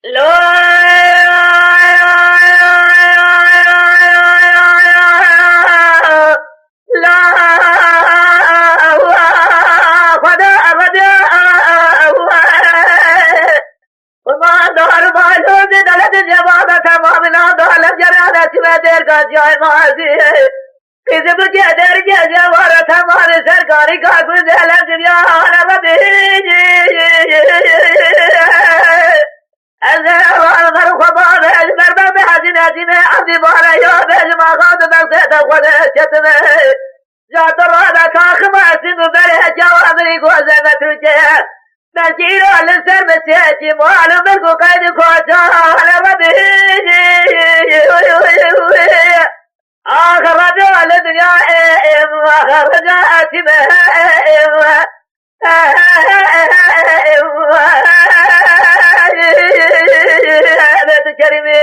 لا सरकारी कागज نشير للسر مسيتي معلوم القيد كوتا على آخر رجال الدنيا آخر رجاء هذا تكرمي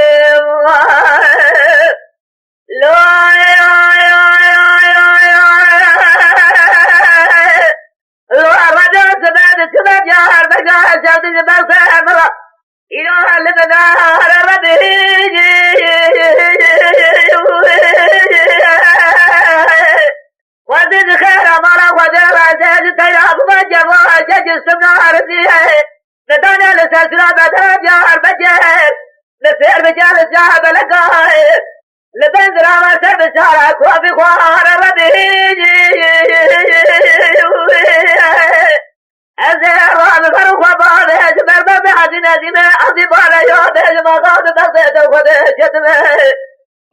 لبن درامة بشارك وفي خوار رديج أزهر فرق وبعض هجبر ببعض نزمة أصبار يوم هجم غاض بغض وخده شتمه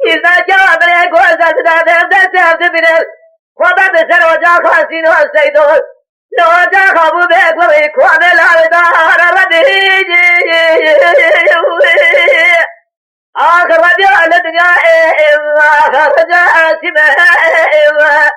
إذا جاء بريك وزد دادم دستهم تبنل وبعد سر وجا خاسين والسيدون لو جا خابو بيك وريك وعمل عبدار رديج آخر رجال الدنيا آخر رجال سمه